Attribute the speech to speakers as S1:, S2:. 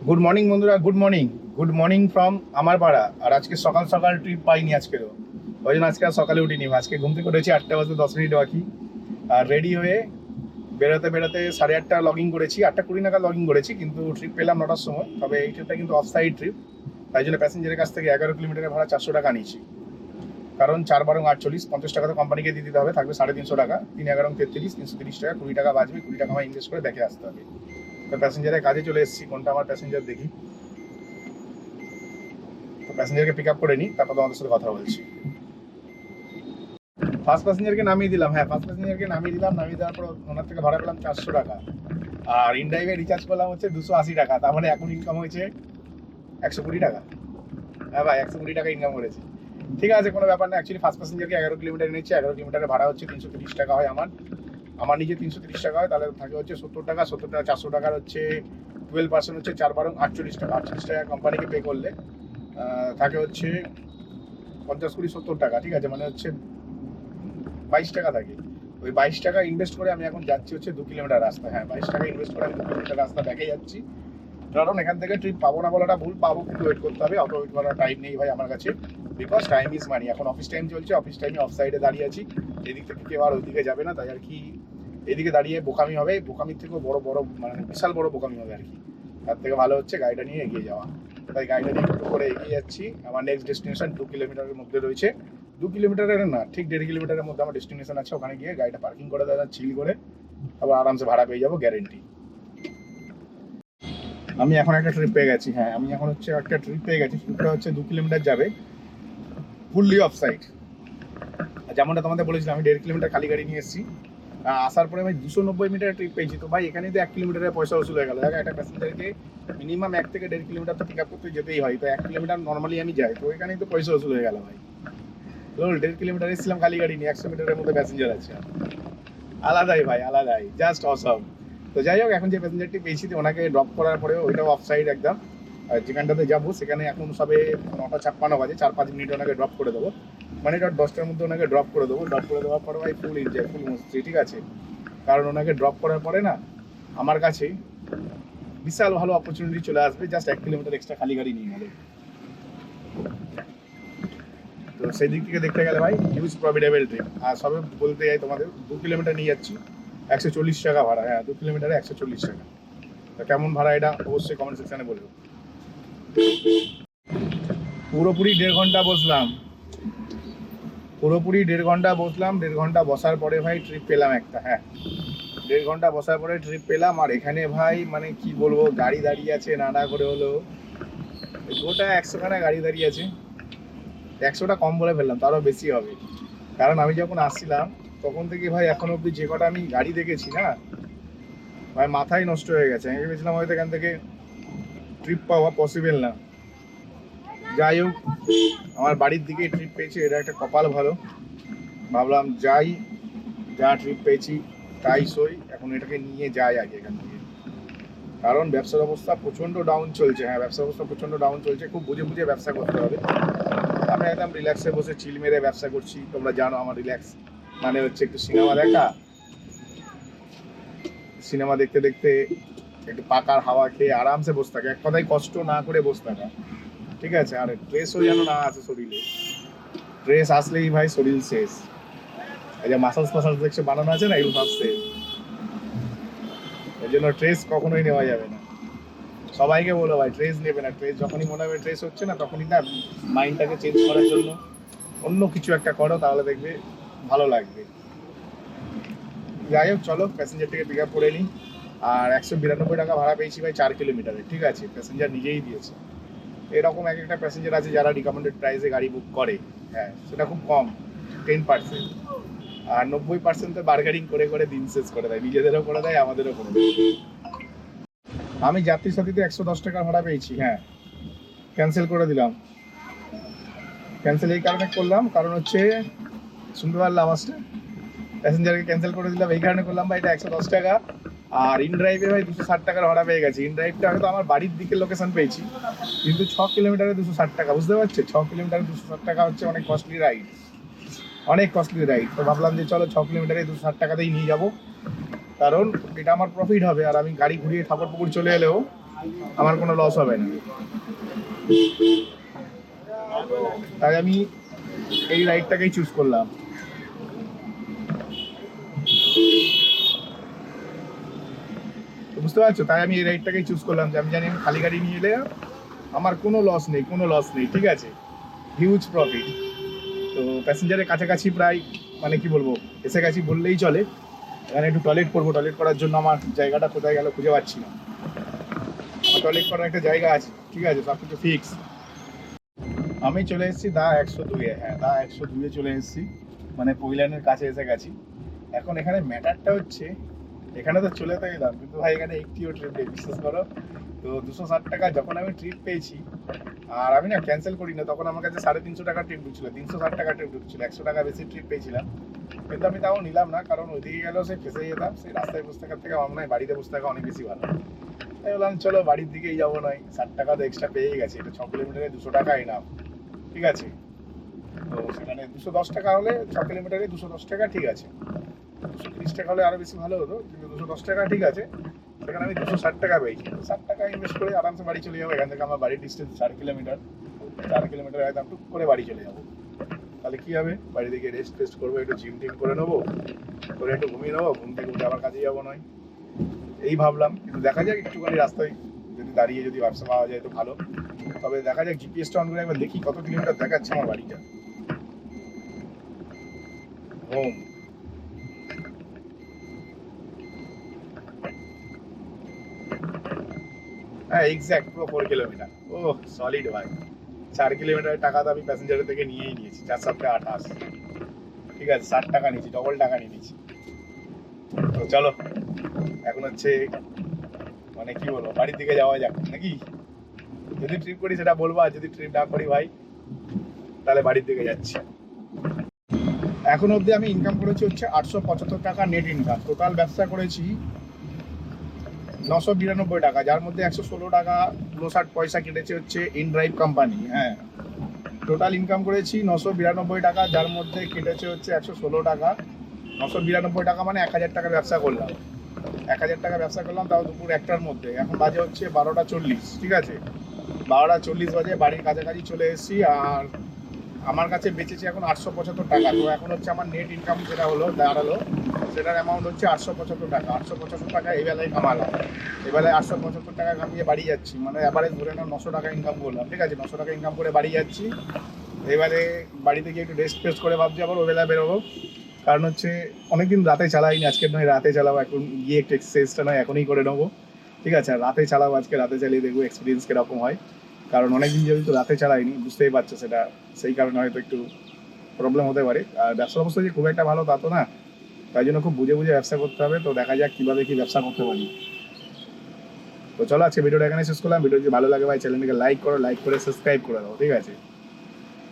S1: Good morning বন্ধুরা, good morning from আমার পাড়া। আর আজকে সকাল সকাল ট্রিপ পাইনি আজকেরও, ওই জন্য আজকে আর সকালে উঠিনি। আজকে ঘুম থেকে উঠেছি 8:10 বাকি। আর রেডি হয়ে বেরোতে বেরোতে 8:30 লগ ইন করেছি, 8:20 নাগাদ লগ ইন করেছি, কিন্তু ট্রিপ পেলাম 9টার সময়। তবে এই ট্রিপটা কিন্তু অফ সাইড ট্রিপ, তাই জন্য প্যাসেঞ্জারের কাছ থেকে 11 কিলোমিটারের ভাড়া 400 টাকা নিয়েছি। কারণ 4×12 = 48, 50 টাকা তো কোম্পানিকে দিয়ে দিতে হবে, থাকবে 350 টাকা। 3×11 = 33, 330 টাকা, 20 টাকা বাঁচবে। 20 টাকা আমার ইনভেস্ট করে দেখে আসতে হবে। তো প্যাসেঞ্জারের কাজে চলে এসেছি, কোনটা আমার প্যাসেঞ্জার দেখি। তো প্যাসেঞ্জারকে পিক আপ করে নিই, তারপর তোমাদের সাথে কথা বলছি। ফার্স্ট প্যাসেঞ্জারকে নামিয়ে দিলাম, ফার্স্ট প্যাসেঞ্জারকে নামিয়ে দিলাম। নামিয়ে দেওয়ার পর ওনার থেকে ভাড়া পেলাম 400 টাকা। আর ইনড্রাইভে রিচার্জ করলাম হচ্ছে 280 টাকা। তার মানে এখন ইনকাম হয়েছে 120 টাকা। হ্যাঁ ভাই, 120 টাকা ইনকাম করেছি। ঠিক আছে, কোনো ব্যাপার না। অ্যাকচুয়ালি ফার্স্ট প্যাসেঞ্জারকে 11 কিলোমিটার নিচ্ছে। 11 কিলোমিটারের ভাড়া হচ্ছে 330 টাকা হয় আমার নিজে 330 টাকা হয়। তাহলে থাকে হচ্ছে 70 টাকা। 70 টাকা 400 টাকার হচ্ছে 12% হচ্ছে 4×48 টাকা। 48 টাকা কোম্পানিকে পে করলে থাকে হচ্ছে 50×20 = 70 টাকা। ঠিক আছে, মানে হচ্ছে 22 টাকা থাকে। ওই 22 টাকা ইনভেস্ট করে আমি এখন যাচ্ছি হচ্ছে 2 কিলোমিটার রাস্তা। 22 টাকা ইনভেস্ট করে আমি 2 কিলোমিটার রাস্তা ব্যাকে যাচ্ছি। কারণ এখান থেকে ট্রিপ পাবো না বলাটা ভুল, পাবো, কিন্তু ওয়েট করতে হবে। অত ওয়েট করার টাইম নেই ভাই আমার কাছে, বিকজ টাইম ইজ মানি। এখন অফিস টাইম চলছে, অফিস টাইমে অফ সাইডে দাঁড়িয়ে আছি। এদিক থেকে কেউ আর ওইদিকে যাবে না, তাই আর কি এদিকে দাঁড়িয়ে বোকামি হবে। বোকামির থেকেও বড় মানে বিশাল বড় বোকামি হবে আর কি। তার থেকে ভালো হচ্ছে গাড়িটা নিয়ে এগিয়ে যাওয়া। তাই গাড়িটা নিয়ে একটু করে এগিয়ে যাচ্ছি। আমার নেক্সট ডেস্টিনেশন 2 কিলোমিটারের মধ্যে রয়েছে। 2 কিলোমিটারের না, ঠিক 1.5 কিলোমিটারের মধ্যে আমার ডেস্টিনেশন আছে। ওখানে গিয়ে গাড়িটা পার্কিং করে দেওয়া, চিল করে আবার আরামসে ভাড়া পেয়ে যাবো, গ্যারেন্টি। আমি এখন একটা ট্রিপ পেয়ে গেছি। আমি এখন হচ্ছে একটা ট্রিপ পেয়ে গেছি। ট্রিপটা হচ্ছে 2 কিলোমিটার যাবে, ফুললি অফ সাইড। যেমনটা তোমাদের বলেছিলাম, আমি 1.5 কিলোমিটার খালি গাড়ি নিয়ে এসেছি। আসার পরে আমি 290 মিটার ট্রিপ পেয়েছি। তো ভাই এখানে তো 1 কিলোমিটারের পয়সা ওসুল হয়ে গেল। দেখো, একটা প্যাসেঞ্জারকে মিনিমাম 1 থেকে 1.5 কিলোমিটার তো পিক আপ করতে যেতেই হয়। তো 1 কিলোমিটার নর্মালি আমি যাই, তো এখানেই তো পয়সা ওসুল হয়ে গেল ভাই। 1.5 কিলোমিটার এসেছিলাম খালি গাড়ি নিয়ে, 100 মিটারের মধ্যে প্যাসেঞ্জার আছে। আলাদাই ভাই, আলাদাই, জাস্ট অসম। তো যাই হোক, এখন যে প্যাসেঞ্জারটি পেয়েছি ওনাকে ড্রপ করার পরেও ওইটাও অফ সাইড একদম। যেখানটাতে যাবো সেখানে এখন সবে 9:56 বাজে। 4-5 মিনিট ওনাকে ড্রপ করে দেবো, মানে 10টার মধ্যে ওনাকে ড্রপ করে দেবো। ড্রপ করে দেওয়ার পরে ভাই ফুল এনজয়, ফুল মস্তি। ঠিক আছে, কারণ ওনাকে ড্রপ করার পরে না আমার কাছে বিশাল ভালো অপরচুনিটি চলে আসবে। জাস্ট 1 কিলোমিটার এক্সট্রা খালি গাড়ি নিয়ে গেলে। তো সেই দিক থেকে দেখতে গেলে ভাই হিউজ প্রফিটেবল ট্রিপ। আর সবে বলতে যাই তোমাদের, 2 কিলোমিটার নিয়ে যাচ্ছি, 140 টাকা ভাড়া। 2 কিলোমিটারে 140 টাকা। তো কেমন ভাড়া এটা অবশ্যই কমেন্ট সেকশনে বলবো। পুরোপুরি 1.5 ঘন্টা বসলাম, পুরোপুরি 1.5 ঘন্টা বসলাম। 1.5 ঘন্টা বসার পরে ভাই ট্রিপ পেলাম একটা। 1.5 ঘন্টা বসার পরে ট্রিপ পেলাম। আর এখানে ভাই মানে কি বলবো, গাড়ি দাঁড়িয়ে আছে নানা করে হলো গোটা 100খানা গাড়ি দাঁড়িয়ে আছে। 100টা কম বলে ফেললাম, তারও বেশি হবে। কারণ আমি যখন আসছিলাম তখন থেকে ভাই এখন অব্দি যে কটা আমি গাড়ি দেখেছি না ভাই, মাথায় নষ্ট হয়ে গেছে। আমি ভেবেছিলাম হয়তো এখান থেকে ট্রিপ পাওয়া পসিবল না। যাই হোক, আমার বাড়ির দিকেই ট্রিপ পেয়েছি, এটা একটা কপাল ভালো। ভাবলাম যাই, যা ট্রিপ পেয়েছি তাই সই, এখন এটাকে নিয়ে যাই আগে এখান থেকে। কারণ ব্যবসার অবস্থা প্রচণ্ড ডাউন চলছে। ব্যবসার অবস্থা প্রচণ্ড ডাউন চলছে। খুব বুঝে বুঝে ব্যবসা করতে হবে। আমি একদম রিল্যাক্সে বসে চিল মেরে ব্যবসা করছি। তোমরা জানো আমার রিল্যাক্স মানে হচ্ছে একটু সিনেমা দেখা, সিনেমা দেখতে দেখতে একটু পাকার হাওয়া খেয়ে আরামসে বসে থাকে। এক কথায় কষ্ট না করে বসে থাকা। ঠিক আছে, আর স্ট্রেসও যেন না আসে শরীরে। স্ট্রেস আসলেই ভাই শরীর শেষ। এই যে মাসাজ ফাসাজ দেখছে বানানো আছে না, এগুলো সব শেষ। এই জন্য ট্রেস কখনোই নেওয়া যাবে না। সবাইকে বলো ভাই, ট্রেস নেবে না। ট্রেস যখনই মনে হবে ট্রেস হচ্ছে না, তখনই না মাইন্ডটাকে চেঞ্জ করার জন্য অন্য কিছু একটা করো, তাহলে দেখবে ভালো লাগবে। যাই হোক, চলো প্যাসেঞ্জারটিকে পিক আপ করে নিই। আর 192 টাকা ভাড়া পেয়েছি ভাই 4 কিলোমিটারে। ঠিক আছে, প্যাসেঞ্জার নিজেই দিয়েছে। এরকম এক একটা প্যাসেঞ্জার আছে যারা রিকমেন্ডেড প্রাইসে গাড়ি বুক করে, সেটা খুব কম, 10%। আর 90% তো বার্গেনিং করে করে দিন শেষ করে দেয়, নিজেদেরও করে দেয়, আমাদেরও করে দেয়। আমি যাত্রী সাথীতে 110 টাকা ভাড়া পেয়েছি। ক্যান্সেল করে দিলাম। ক্যান্সেল এই কারণে করলাম, কারণ হচ্ছে শুনতে পারলাম আসছে, প্যাসেঞ্জারকে ক্যান্সেল করে দিলাম এই কারণে করলাম ভাই, এটা 110 টাকা। আর ইন ড্রাইভে ভাই 260 টাকার ভাড়া পেয়ে গেছি। ইন ড্রাইভটা হয়তো আমার বাড়ির দিকে লোকেশন পেয়েছি, কিন্তু 6 কিলোমিটারে 260 টাকা, বুঝতে পারছে? 6 কিলোমিটারে 260 টাকা হচ্ছে অনেক কস্টলি রাইড, অনেক কস্টলি রাইড। তো ভাবলাম যে চলো 6 কিলোমিটারে 260 টাকাতেই নিয়ে যাবো, কারণ এটা আমার প্রফিট হবে। আর আমি গাড়ি ঘুরিয়ে ঠাকুর পুকুর চলে এলেও আমার কোনো লস হবে না। তাই আমি এই রাইডটাকেই চুজ করলাম। বুঝতে পারছো, তাই আমি এই রাইডটাকেই চুজ করলাম যে আমি জানি আমি খালি গাড়ি নিয়ে এলে আমার কোনো লস নেই, কোনো লস নেই, ঠিক আছে, হিউজ প্রফিট। তো প্যাসেঞ্জারের কাছাকাছি প্রায় মানে কি বলবো এসে গেছি বললেই চলে। এখানে একটু টয়লেট করবো, টয়লেট করার জন্য আমার জায়গাটা কোথায় গেল খুঁজে পাচ্ছি না। আমার টয়লেট করার একটা জায়গা আছে, ঠিক আছে, সব কিছু ফিক্স। আমি চলে এসেছি দা 102-এ, হ্যাঁ দা 102-এ চলে এসেছি, মানে পৈলানের কাছে এসে গেছি। এখন এখানে ম্যাটারটা হচ্ছে, এখানে তো চলে তো এলাম কিন্তু ভাই এখানে একটিও ট্রিপ নেই, বিশ্বাস করো। তো 260 টাকা যখন আমি ট্রিপ পেয়েছি, আর আমি না ক্যান্সেল করি না, তখন আমার কাছে 350 টাকা ট্রিপ ঢুকছিল, 360 টাকা ট্রিপ ঢুকছিল, 100 টাকা বেশি ট্রিপ পেয়েছিলাম। কিন্তু আমি তাও নিলাম না, কারণ ওইদিকে গেলেও সে ফেসে যেতাম, সেই রাস্তায় বসে থাকার থেকে আমার মনে হয় বাড়িতে বসে থাকা অনেক বেশি ভালো। তাই বললাম চলো বাড়ির দিকেই যাবো, নয় 60 টাকা তো এক্সট্রা পেয়ে গেছে, এটা 6 কিলোমিটারে 200 টাকা এনাম, ঠিক আছে। তো সেখানে 210 টাকা হলে 6 কিলোমিটারে 210 টাকা ঠিক আছে, 230 টাকা হলে আরো বেশি ভালো হতো, কিন্তু 210 টাকা ঠিক আছে। সেখানে আমি 260 টাকা পেয়েছি, 60 টাকা ইনভেস্ট করে আরামসে বাড়ি চলে যাবো। এখান থেকে আমার বাড়ির ডিস্টেন্স 4 কিলোমিটার, 4 কিলোমিটার একদম টুক করে বাড়ি চলে যাবো। তাহলে কি হবে, বাড়ি থেকে রেস্ট করবো, একটু জিম টিম করে নেবো, করে একটু ঘুমিয়ে নেবো, ঘুম থেকে উঠে আবার কাজে যাবো নয়, এই ভাবলাম। কিন্তু দেখা যাক একটুখানি রাস্তায় যদি দাঁড়িয়ে যদি ব্যবসা পাওয়া যায় তো ভালো। তবে দেখা যাক জিপিএসটা অন করে একবার দেখি কত কিলোমিটার দেখাচ্ছে আমার বাড়িটা। হোম, হ্যাঁ এক্স্যাক্ট পুরো 4 কিলোমিটার। ও সলিড ভাই, 4 কিলোমিটারের টাকা তো আমি প্যাসেঞ্জারের থেকে নিয়েই নিয়েছি, 4 7 28, ঠিক আছে, 60 টাকা নিয়েছি, ডবল টাকা নিয়ে নিয়েছি। তো চলো এখন হচ্ছে মানে কি বলবো বাড়ির দিকে যাওয়া যাক নাকি। যদি ট্রিপ করি সেটা বলবো, আর যদি ট্রিপ না করি ভাই তাহলে বাড়ির দিকে যাচ্ছি। এখন অবধি আমি ইনকাম করেছি হচ্ছে 875 টাকা নেট ইনকাম। টোটাল ব্যবসা করেছি 992 টাকা, যার মধ্যে 116 টাকা 59 পয়সা কেটেছে হচ্ছে ইনড্রাইভ কোম্পানি। হ্যাঁ, টোটাল ইনকাম করেছি 992 টাকা, যার মধ্যে কেটেছে হচ্ছে 116 টাকা। 992 টাকা মানে 1000 টাকার ব্যবসা করলাম, 1000 টাকা ব্যবসা করলাম, তাও দুপুর 1টার মধ্যে। এখন বাজে হচ্ছে 12টা 40, ঠিক আছে, 12টা 40 বাজে, বাড়ির কাছাকাছি চলে এসেছি। আর আমার কাছে বেঁচেছে এখন 875 টাকা। তো এখন হচ্ছে আমার নেট ইনকাম যেটা হলো দাঁড়ালো, সেটার অ্যামাউন্ট হচ্ছে 875 টাকা। 875 টাকা এই বেলায় কামালাম, এই বেলায় 875 টাকা কামিয়ে বাড়ি যাচ্ছি, মানে এবারে ধরে নাও 900 টাকা ইনকাম করলাম, ঠিক আছে, 900 টাকা ইনকাম করে বাড়ি যাচ্ছি। এবারে বাড়িতে গিয়ে একটু রেস্ট ফেস্ট করে ভাবছি আবার ওই বেলা বেরোবো, কারণ হচ্ছে অনেকদিন রাতে চালাইনি, আজকের নয় রাতে চালাবো, এখন গিয়ে একটু এক্সারসাইজটা নয় এখনই করে নেবো, ঠিক আছে। আর রাতে চালাবো, আজকে রাতে চালিয়ে দেখবো এক্সপিরিয়েন্স কীরকম হয়, কারণ অনেকদিন যেহেতু রাতে চালাইনি, বুঝতেই পারছো সেটা, সেই কারণে হয়তো একটু প্রবলেম হতে পারে। আর ব্যবসার অবস্থা যে খুব একটা ভালো তা তো না, তাই জন্য খুব বুঝে বুঝে ব্যবসা করতে হবে। তো দেখা যাক কীভাবে কী ব্যবসা করতে পারি। তো চলো আজকে ভিডিওটা এখানে শেষ করলাম। ভিডিও যদি ভালো লাগে ভাই চ্যানেলটিকে লাইক করো, লাইক করে সাবস্ক্রাইব করে দাও, ঠিক আছে।